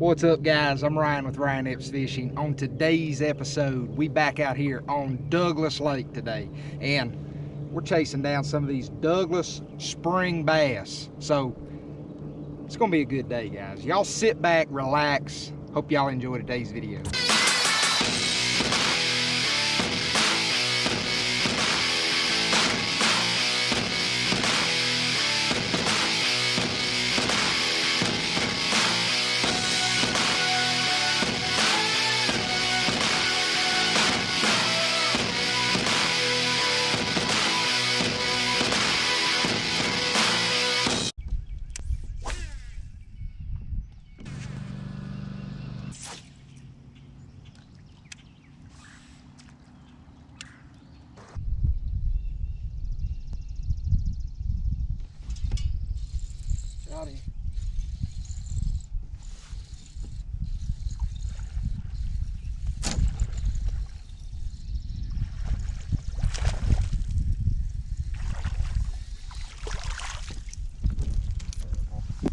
What's up, guys? I'm Ryan with Ryan Epps Fishing. On today's episode, we back out here on Douglas Lake today, and we're chasing down some of these Douglas spring bass. So it's gonna be a good day, guys. Y'all sit back, relax. Hope y'all enjoy today's video. Got him.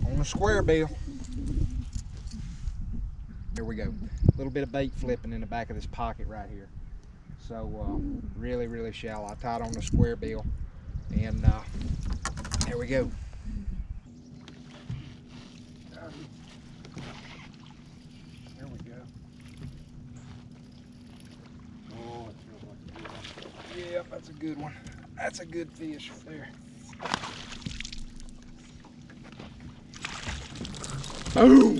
On the square bill. There we go. A little bit of bait flipping in the back of this pocket right here. So really shallow. I tied on the square bill, and there we go. There we go. Oh, it feels like a good one. Yep, that's a good one. That's a good fish right there. Boom!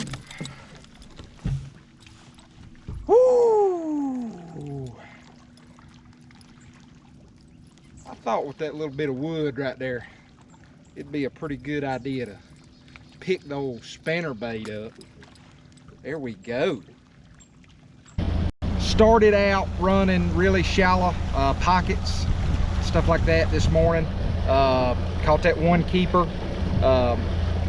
Woo! I thought with that little bit of wood right there, it'd be a pretty good idea to pick the old spinnerbait up. There we go. Started out running really shallow pockets, stuff like that this morning. Caught that one keeper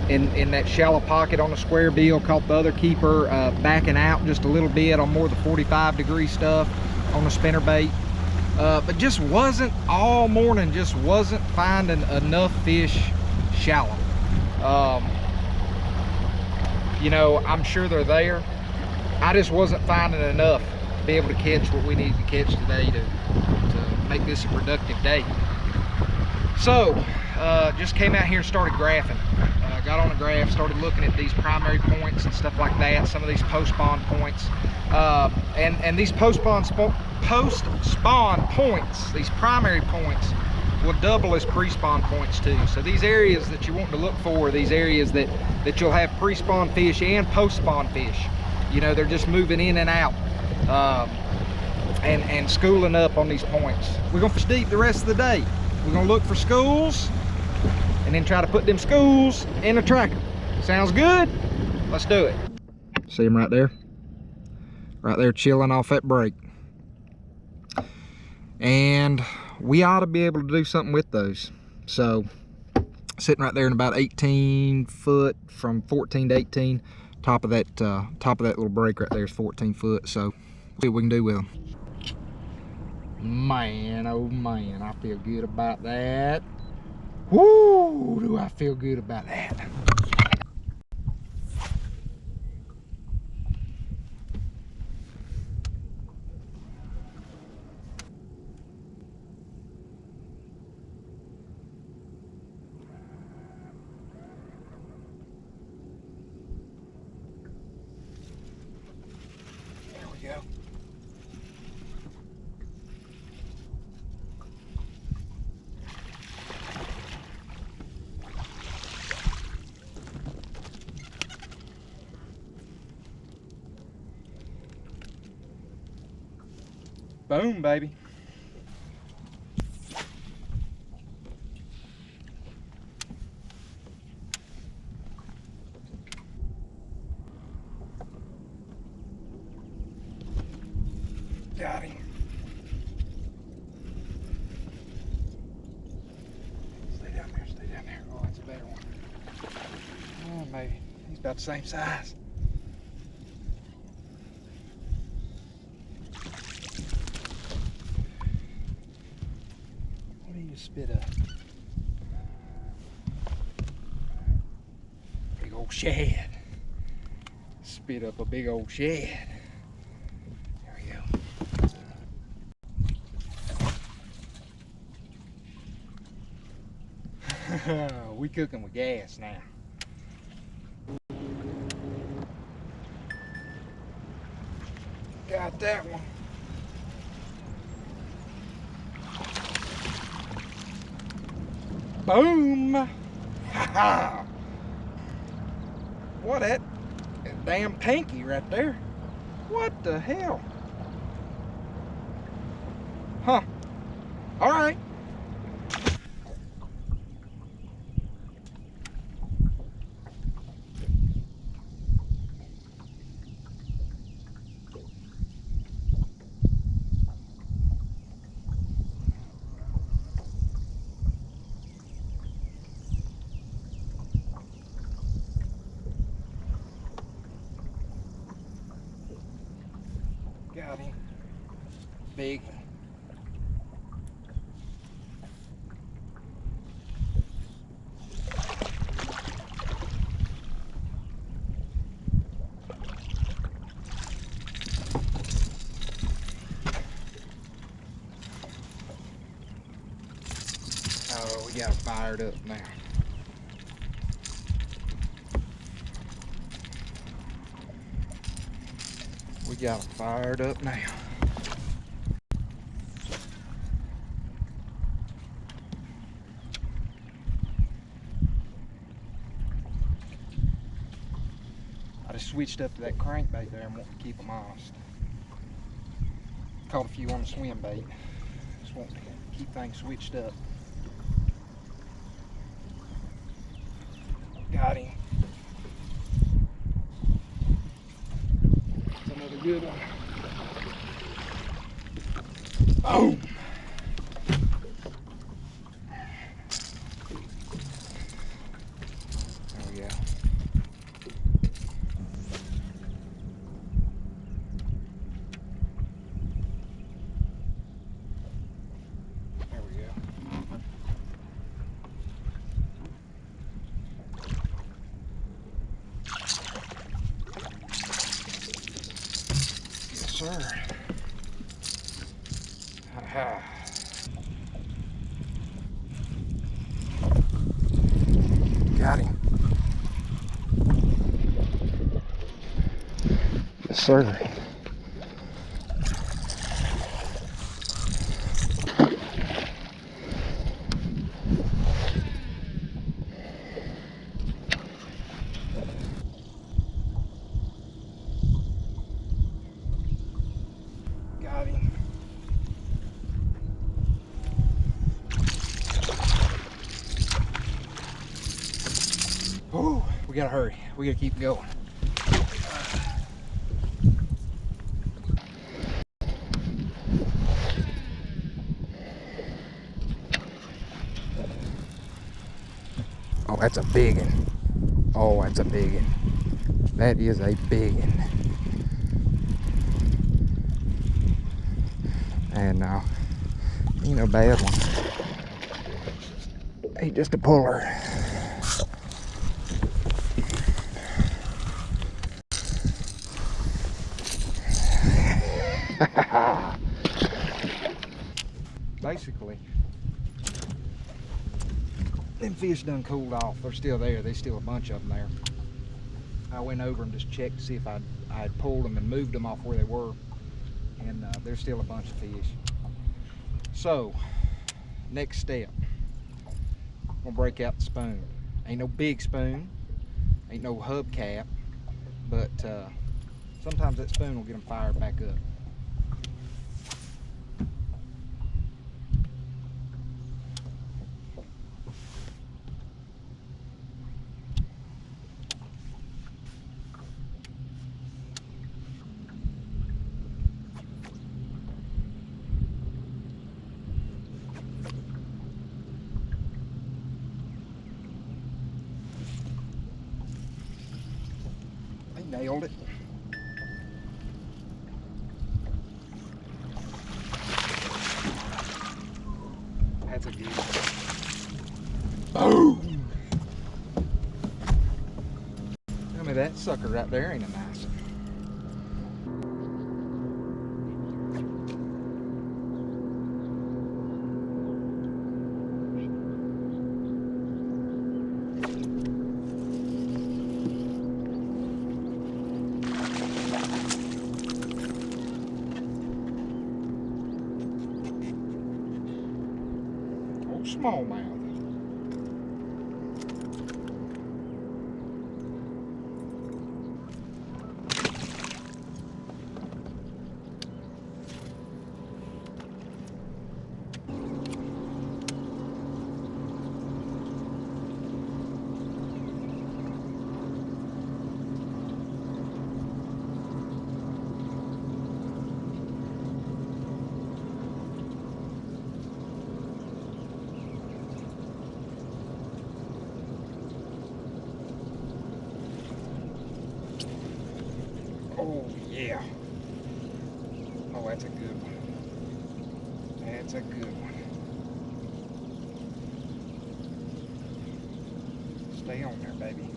in that shallow pocket on the square bill. Caught the other keeper backing out just a little bit on more of the 45-degree stuff on the spinnerbait. But just wasn't, all morning, just wasn't finding enough fish shallow. You know, I'm sure they're there. I just wasn't finding enough to be able to catch what we need to catch today to make this a productive day. So, just came out here and started graphing. Got on a graph, started looking at these primary points and stuff like that, some of these post-spawn points. And these post-spawn points, these primary points, will double as pre-spawn points too. So these areas that you want to look for are these areas that you'll have pre-spawn fish and post-spawn fish. You know, they're just moving in and out and schooling up on these points. We're gonna fish deep the rest of the day. We're gonna look for schools and then try to put them schools in a tracker. Sounds good? Let's do it. See them right there? Right there chilling off that break. And we ought to be able to do something with those. So, sitting right there in about 18 foot, from 14 to 18. Top of that little break right there is 14 foot. So, see what we can do with them. Man, oh man, I feel good about that. Woo, do I feel good about that. There we go. Boom, baby. Got him. Stay down there, stay down there. Oh, that's a better one. Oh, maybe. He's about the same size. Spit a big old shad. spit up a big old shed. There we go. We cooking with gas now. Got that one. Boom! Ha! What that damn pinky right there? What the hell? Huh? All right. Got him. Big. Oh, we got it fired up now. We got it fired up now. I just switched up to that crankbait there and want to keep them honest. Caught a few on the Swimbait. Just want to keep things switched up. Got him. That's another good one. Boom! There we go. There we go. Yes, sir. Ha-ha. Got him. Yes, sir. Got him. Oh, we gotta hurry. We gotta keep going. Oh, that's a big one. Oh, that's a big one. That is a big one. And no, ain't no bad one. Ain't just a puller. Basically, them fish done cooled off. They're still there. There's still a bunch of them there. I went over and just checked to see if I'd pulled them and moved them off where they were. And there's still a bunch of fish. So, next step, I'm gonna break out the spoon. Ain't no big spoon, ain't no hubcap, but sometimes that spoon will get them fired back up. Nailed it. That's a good one. Boom! Tell me that's sucker right there, ain't it nice? Oh, smallmouth. Oh, yeah. Oh, that's a good one. That's a good one. Stay on there, baby.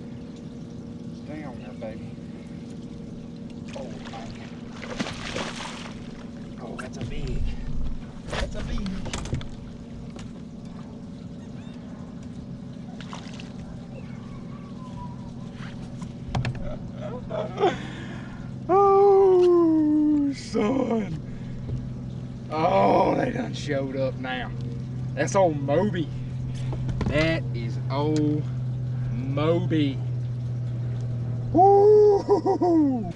Stay on there, baby. Oh, my. Oh, that's a big. That's a big. Oh, son. Oh, they done showed up now. That's old Moby. That is old Moby. Woo!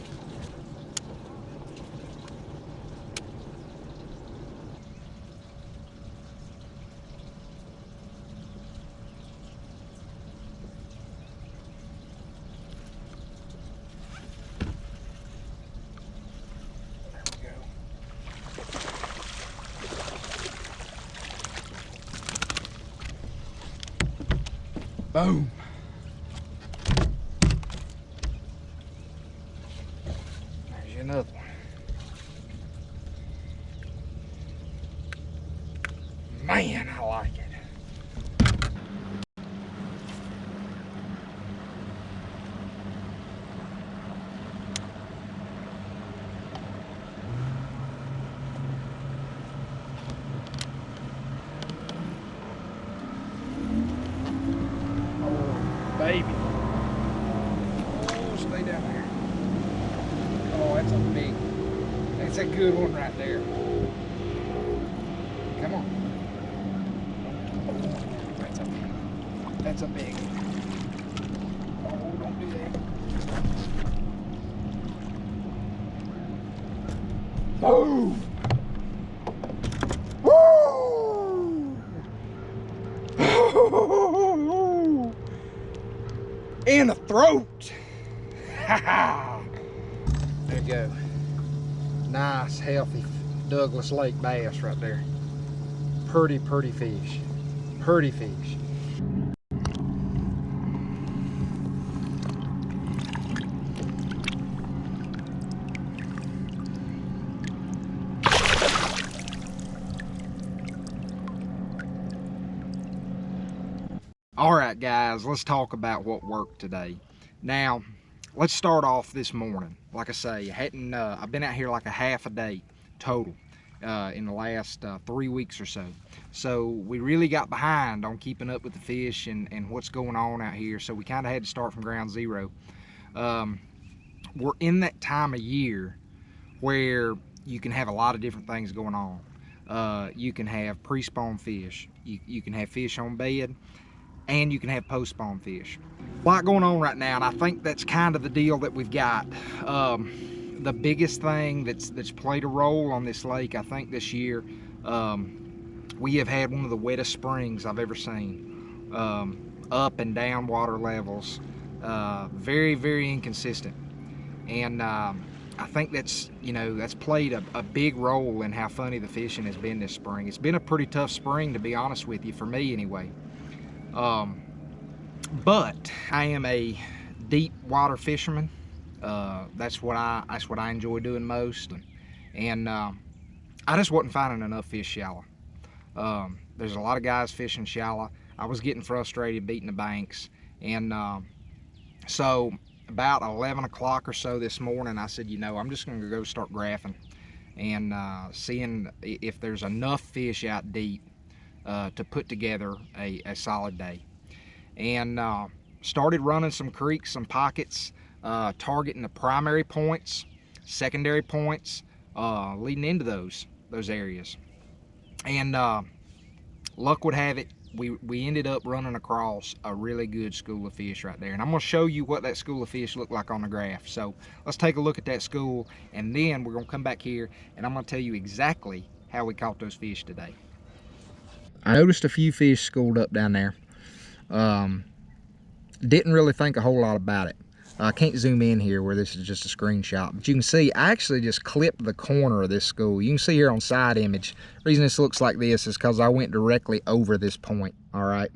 Boom. There's another one. Man, I like it. Baby. Oh, stay down there. Oh, that's a big, that's a good one right there. Come on. Oh, that's a big. Oh, don't do that. Boom. Woo! In the throat. There you go. Nice, healthy Douglas Lake bass right there. Pretty fish. Pretty fish. All right, guys, let's talk about what worked today. Now, let's start off this morning. Like I say, I've been out here like a half a day total in the last 3 weeks or so. So we really got behind on keeping up with the fish and what's going on out here. So we kind of had to start from ground zero. We're in that time of year where you can have a lot of different things going on. You can have pre-spawn fish. You can have fish on bed. And you can have post-spawn fish. A lot going on right now, and I think that's kind of the deal that we've got. The biggest thing that's played a role on this lake, I think this year, we have had one of the wettest springs I've ever seen. Up and down water levels, very inconsistent. And I think that's played a big role in how funny the fishing has been this spring. It's been a pretty tough spring, to be honest with you, for me anyway. But I am a deep water fisherman. That's what I enjoy doing most, and I just wasn't finding enough fish shallow. There's a lot of guys fishing shallow. I was getting frustrated beating the banks, and so about 11 o'clock or so this morning, I said, you know, I'm just gonna go start graphing and seeing if there's enough fish out deep to put together a solid day. And started running some creeks, some pockets, targeting the primary points, secondary points, leading into those areas. And luck would have it, we ended up running across a really good school of fish right there. And I'm gonna show you what that school of fish looked like on the graph. So let's take a look at that school, and then we're gonna come back here and I'm gonna tell you exactly how we caught those fish today. I noticed a few fish schooled up down there. Didn't really think a whole lot about it. I can't zoom in here where this is just a screenshot, but you can see I actually just clipped the corner of this school. You can see here on side image, the reason this looks like this is because I went directly over this point, all right,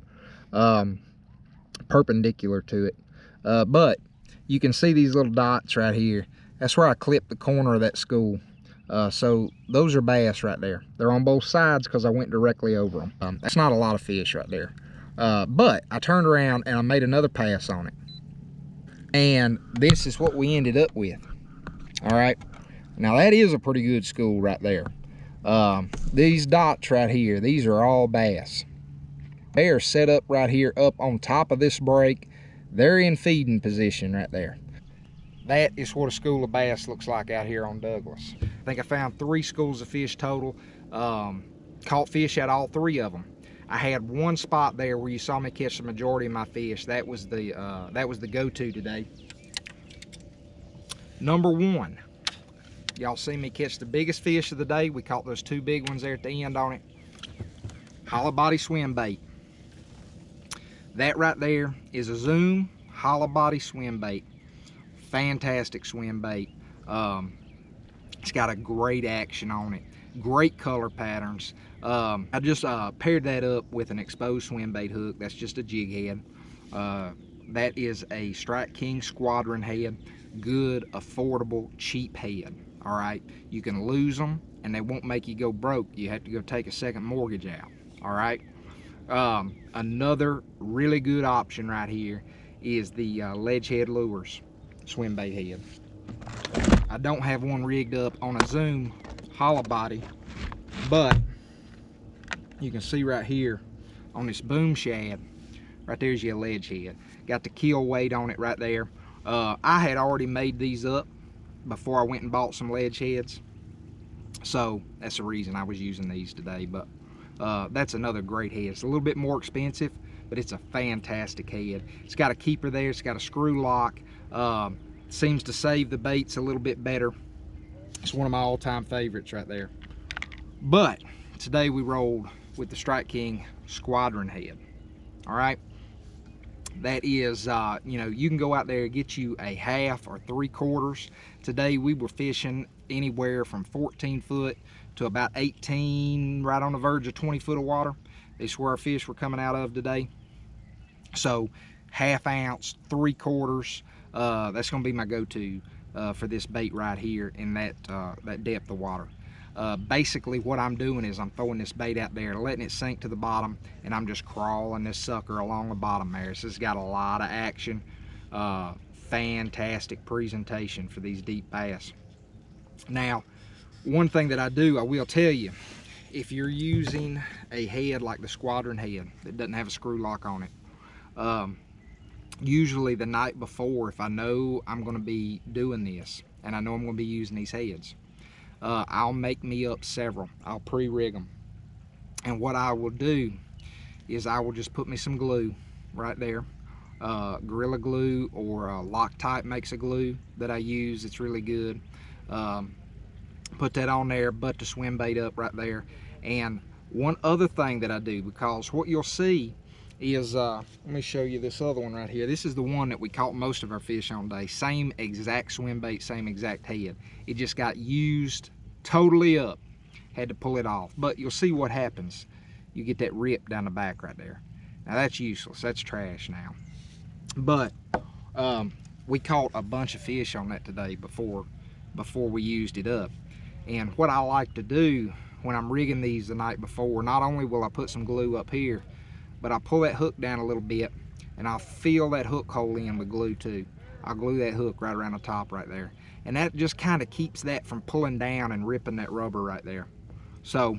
perpendicular to it. But you can see these little dots right here. That's where I clipped the corner of that school. So those are bass right there. They're on both sides because I went directly over them. That's not a lot of fish right there. But I turned around and I made another pass on it. And this is what we ended up with. All right. Now that is a pretty good school right there. These dots right here, these are all bass. They are set up right here up on top of this break. They're in feeding position right there. That is what a school of bass looks like out here on Douglas. I think I found 3 schools of fish total. Caught fish at all 3 of them. I had one spot there where you saw me catch the majority of my fish. That was the go-to today. Number 1, y'all see me catch the biggest fish of the day. We caught those 2 big ones there at the end on it. Hollow body swim bait. That right there is a Zoom hollow body swim bait. Fantastic swim bait. It's got a great action on it. Great color patterns. I just paired that up with an exposed swim bait hook. That's just a jig head. That is a Strike King Squadron head. Good, affordable, cheap head. All right, you can lose them and they won't make you go broke. You have to go take a second mortgage out. All right. Another really good option right here is the Ledge Head Lures swim bait head. I don't have one rigged up on a Zoom hollow body, but you can see right here on this boom shad, right there's your ledge head. Got the kill weight on it right there. I had already made these up before I went and bought some ledge heads, so that's the reason I was using these today. But that's another great head. It's a little bit more expensive, but it's a fantastic head. It's got a keeper there. It's got a screw lock. Seems to save the baits a little bit better. It's one of my all-time favorites right there. But today we rolled with the Strike King Squadron head. All right, that is you know, you can go out there and get you a 1/2 or 3/4. Today we were fishing anywhere from 14 foot to about 18, right on the verge of 20 foot of water. That's where our fish were coming out of today. So 1/2 ounce, 3/4, that's gonna be my go-to for this bait right here in that depth of water. Basically what I'm doing is I'm throwing this bait out there, letting it sink to the bottom, and I'm just crawling this sucker along the bottom there. This has got a lot of action. Fantastic presentation for these deep bass. Now, one thing that I will tell you, if you're using a head like the Squadron head that doesn't have a screw lock on it, usually the night before, if I know I'm going to be doing this and I know I'm going to be using these heads, I'll make me up several. I'll pre-rig them, and what I will do is I will just put me some glue right there. Gorilla Glue or Loctite makes a glue that I use. It's really good. Put that on there, butt the swim bait up right there. And one other thing that I do, because what you'll see is, let me show you this other one right here. This is the one that we caught most of our fish on today. Same exact swim bait, same exact head. It just got used totally up. Had to pull it off. But you'll see what happens. You get that rip down the back right there. Now that's useless. That's trash now. But we caught a bunch of fish on that today before we used it up. And what I like to do when I'm rigging these the night before, not only will I put some glue up here, but I'll pull that hook down a little bit and I'll fill that hook hole in with glue too. I'll glue that hook right around the top right there. And that just kind of keeps that from pulling down and ripping that rubber right there. So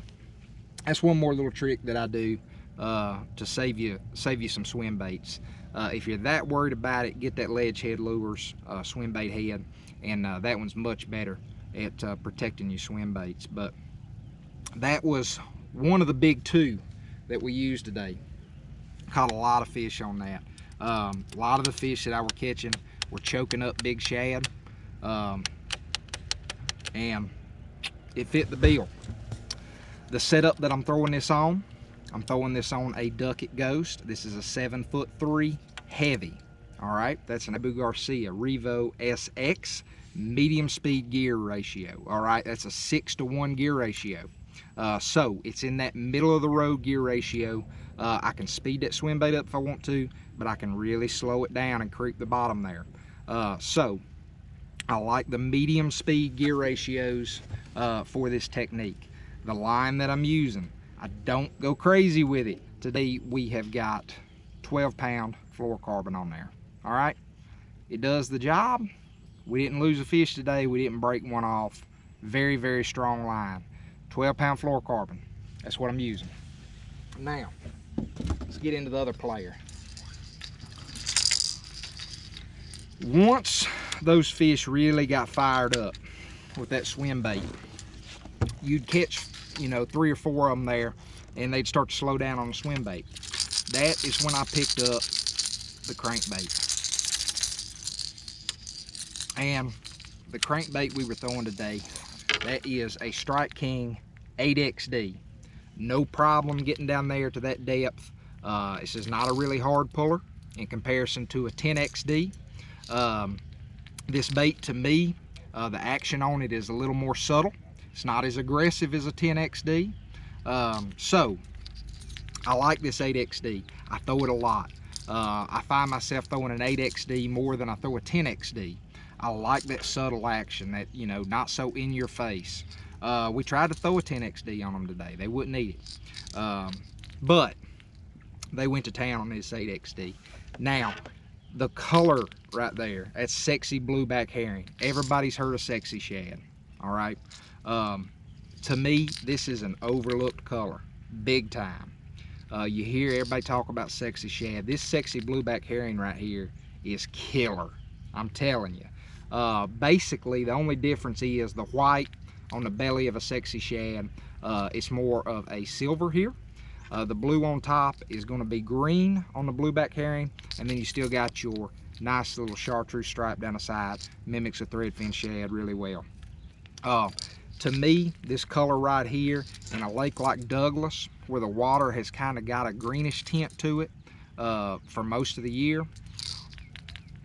that's one more little trick that I do to save you some swim baits. If you're that worried about it, get that Ledge Head Lures swim bait head, and that one's much better at protecting your swim baits. But that was one of the big two that we used today. Caught a lot of fish on that. A lot of the fish that I were catching were choking up big shad, and it fit the bill. The setup that I'm throwing this on a Duckett Ghost. This is a 7'3" heavy. All right, that's an Garcia Revo SX medium speed gear ratio. All right, that's a 6-to-1 gear ratio. So it's in that middle of the road gear ratio. I can speed that swim bait up if I want to, but I can really slow it down and creep the bottom there. So I like the medium speed gear ratios for this technique. The line that I'm using, I don't go crazy with it. Today we have got 12-pound fluorocarbon on there. All right, it does the job. We didn't lose a fish today. We didn't break one off. Very, very strong line. 12-pound fluorocarbon. That's what I'm using. Now, let's get into the other player. Once those fish really got fired up with that swim bait, you'd catch, you know, 3 or 4 of them there, and they'd start to slow down on the swim bait. That is when I picked up the crankbait. And the crankbait we were throwing today, that is a Strike King 8XD. No problem getting down there to that depth. This is not a really hard puller in comparison to a 10XD. This bait, to me, the action on it is a little more subtle. It's not as aggressive as a 10XD. So I like this 8XD. I throw it a lot. I find myself throwing an 8XD more than I throw a 10XD. I like that subtle action, that, you know, not so in your face. We tried to throw a 10XD on them today. They wouldn't eat it. But they went to town on this 8XD. Now, the color right there, that's sexy blueback herring. Everybody's heard of sexy shad, all right? To me, this is an overlooked color, big time. You hear everybody talk about sexy shad. This sexy blueback herring right here is killer, I'm telling you. Basically, the only difference is the white on the belly of a sexy shad. It's more of a silver here. The blue on top is going to be green on the blueback herring, and then you still got your nice little chartreuse stripe down the side. Mimics a threadfin shad really well. To me, this color right here in a lake like Douglas, where the water has kind of got a greenish tint to it for most of the year,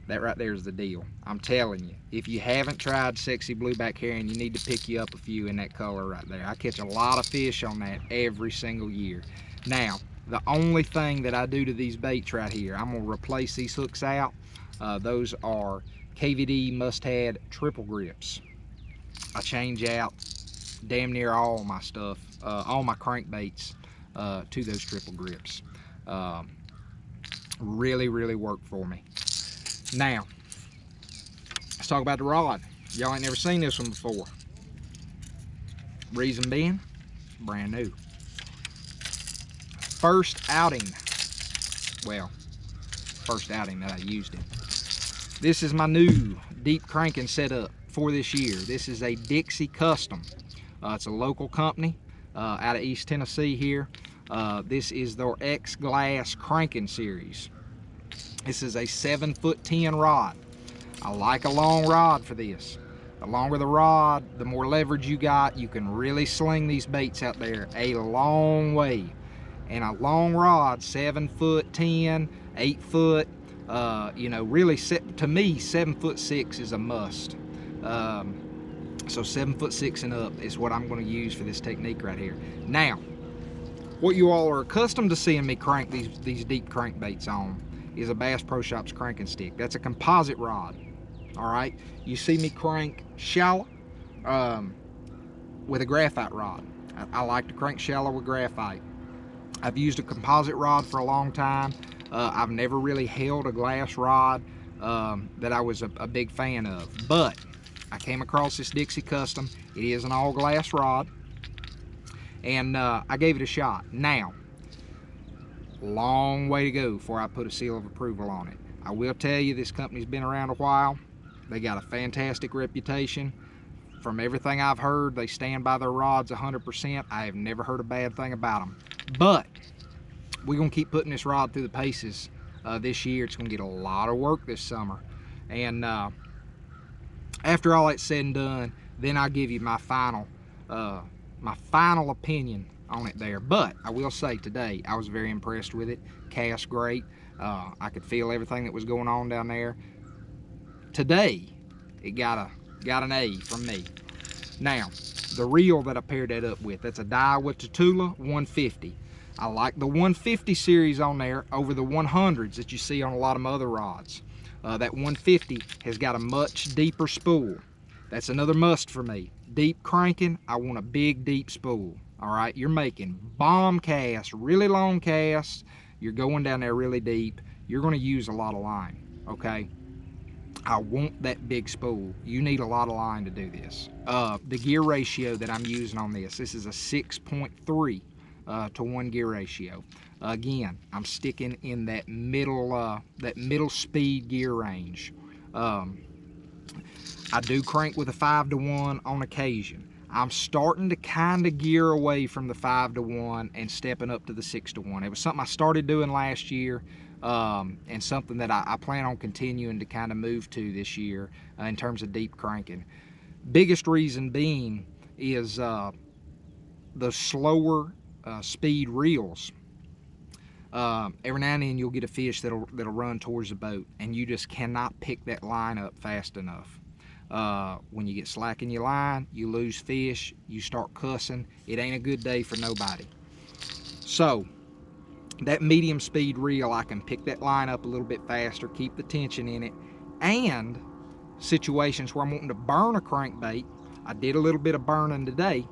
that right there is the deal. I'm telling you, if you haven't tried sexy blueback herring, you need to pick you up a few in that color right there. I catch a lot of fish on that every single year. Now, the only thing that I do to these baits right here, I'm gonna replace these hooks out. Those are KVD Must-Had triple grips. I change out damn near all my stuff, all my crankbaits to those triple grips. Really, really work for me. Now, let's talk about the rod. Y'all ain't never seen this one before. Reason being, brand new. First outing that I used it. This is my new deep cranking setup for this year. This is a Dixie Custom. It's a local company out of East Tennessee here. This is their X Glass cranking series. This is a 7'10" rod. I like a long rod for this. The longer the rod, the more leverage you got. You can really sling these baits out there a long way. And a long rod, 7'10", 8 foot, you know, really, to me, 7'6" is a must. So 7'6" and up is what I'm going to use for this technique right here. Now, what you all are accustomed to seeing me crank these deep crankbaits on is a Bass Pro Shops cranking stick. That's a composite rod. All right, you see me crank shallow with a graphite rod. I like to crank shallow with graphite. I've used a composite rod for a long time. I've never really held a glass rod that I was a big fan of. But I came across this Dixie Custom. It is an all glass rod, and I gave it a shot. Now, long way to go before I put a seal of approval on it. I will tell you, this company's been around a while. They got a fantastic reputation. From everything I've heard, they stand by their rods 100%. I have never heard a bad thing about them. But we're gonna keep putting this rod through the paces this year. It's gonna get a lot of work this summer. And after all that's said and done, then I'll give you my final opinion on it there. But I will say today, I was very impressed with it. Cast great. I could feel everything that was going on down there. Today, it got an A from me. Now, the reel that I paired that up with, that's a Diawa Tatula 150. I like the 150 series on there over the 100s that you see on a lot of my other rods. That 150 has got a much deeper spool. That's another must for me. Deep cranking, I want a big, deep spool. All right, you're making bomb casts, really long casts. You're going down there really deep. You're gonna use a lot of line, okay? I want that big spool. You need a lot of line to do this. The gear ratio that I'm using on this is a 6.3 to 1 gear ratio. Again, I'm sticking in that middle speed gear range. I do crank with a 5 to 1 on occasion. I'm starting to kind of gear away from the 5 to 1 and stepping up to the 6 to 1. It was something I started doing last year, and something that I plan on continuing to kind of move to this year in terms of deep cranking. Biggest reason being is the slower speed reels. Every now and then you'll get a fish that'll run towards the boat, and you just cannot pick that line up fast enough. When you get slack in your line, you lose fish, you start cussing. It ain't a good day for nobody. So that medium speed reel, I can pick that line up a little bit faster, keep the tension in it, and situations where I'm wanting to burn a crankbait. I did a little bit of burning today.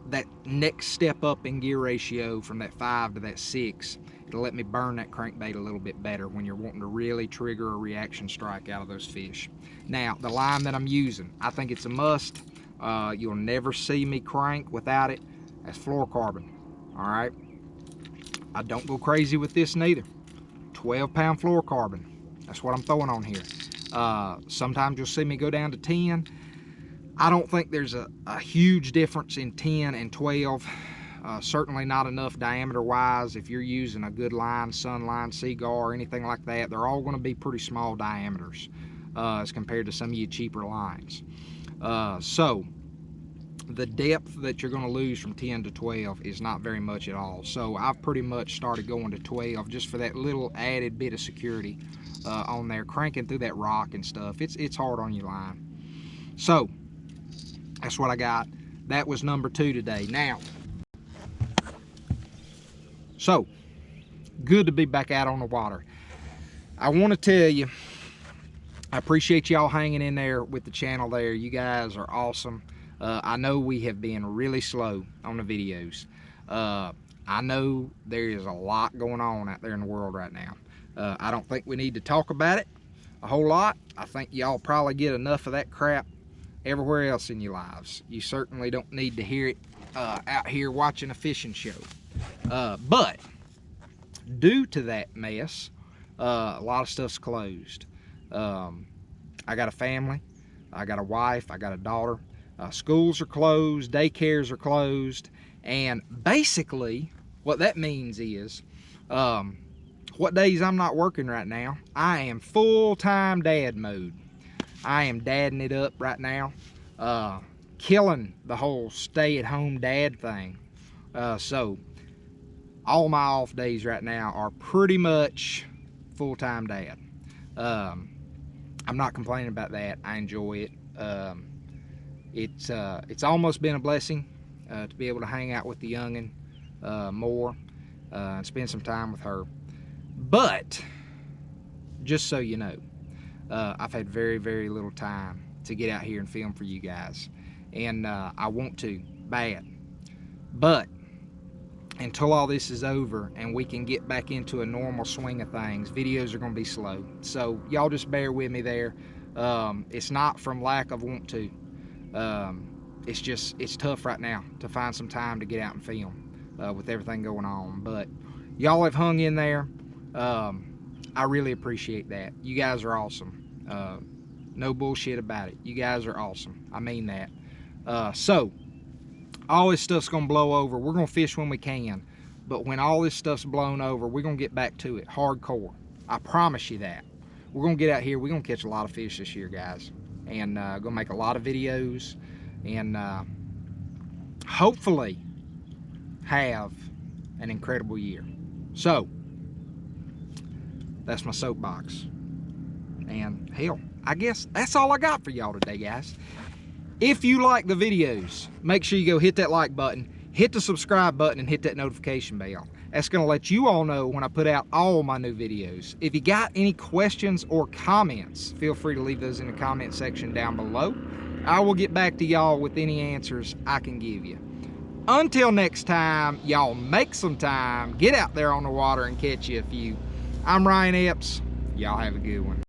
That next step up in gear ratio from that 5 to that 6, it'll let me burn that crankbait a little bit better when you're wanting to really trigger a reaction strike out of those fish. Now, the line that I'm using, I think it's a must. You'll never see me crank without it. That's fluorocarbon. All right, I don't go crazy with this neither. 12-pound fluorocarbon, that's what I'm throwing on here. Sometimes you'll see me go down to 10. I don't think there's a huge difference in 10 and 12. Certainly not enough diameter wise. If you're using a good line, Sunline, Seaguar, or anything like that, they're all going to be pretty small diameters as compared to some of your cheaper lines. So the depth that you're going to lose from 10 to 12 is not very much at all. So I've pretty much started going to 12 just for that little added bit of security on there, cranking through that rock and stuff. It's hard on your line. So that's what I got. That was number 2 today. Now, so good to be back out on the water. I want to tell you, I appreciate y'all hanging in there with the channel there. You guys are awesome. I know we have been really slow on the videos. I know there is a lot going on out there in the world right now. I don't think we need to talk about it a whole lot. I think y'all probably get enough of that crap everywhere else in your lives. You certainly don't need to hear it out here watching a fishing show. But due to that mess, a lot of stuff's closed. I got a family, I got a wife, I got a daughter. Schools are closed, daycares are closed, and basically what that means is what days I'm not working right now, I am full-time dad mode. I am dadding it up right now, killing the whole stay-at-home dad thing. So all my off days right now are pretty much full-time dad. I'm not complaining about that. I enjoy it. It's almost been a blessing to be able to hang out with the youngin more and spend some time with her. But just so you know, I've had very, very little time to get out here and film for you guys, and I want to bad. But until all this is over and we can get back into a normal swing of things, videos are going to be slow. So y'all just bear with me there. It's not from lack of want to. It's just, it's tough right now to find some time to get out and film with everything going on. But y'all have hung in there. I really appreciate that. You guys are awesome. No bullshit about it. You guys are awesome. I mean that. So all this stuff's gonna blow over. We're gonna fish when we can, but when all this stuff's blown over, we're gonna get back to it hardcore. I promise you that. We're gonna get out here. We're gonna catch a lot of fish this year, guys, and gonna make a lot of videos, and hopefully have an incredible year. So that's my soapbox, and hell, I guess that's all I got for y'all today, guys. If you like the videos, make sure you go hit that like button, hit the subscribe button, and hit that notification bell. That's going to let you all know when I put out all my new videos. If you got any questions or comments, feel free to leave those in the comment section down below. I will get back to y'all with any answers I can give you. Until next time, y'all make some time, get out there on the water and catch you a few. I'm Ryan Epps. Y'all have a good one.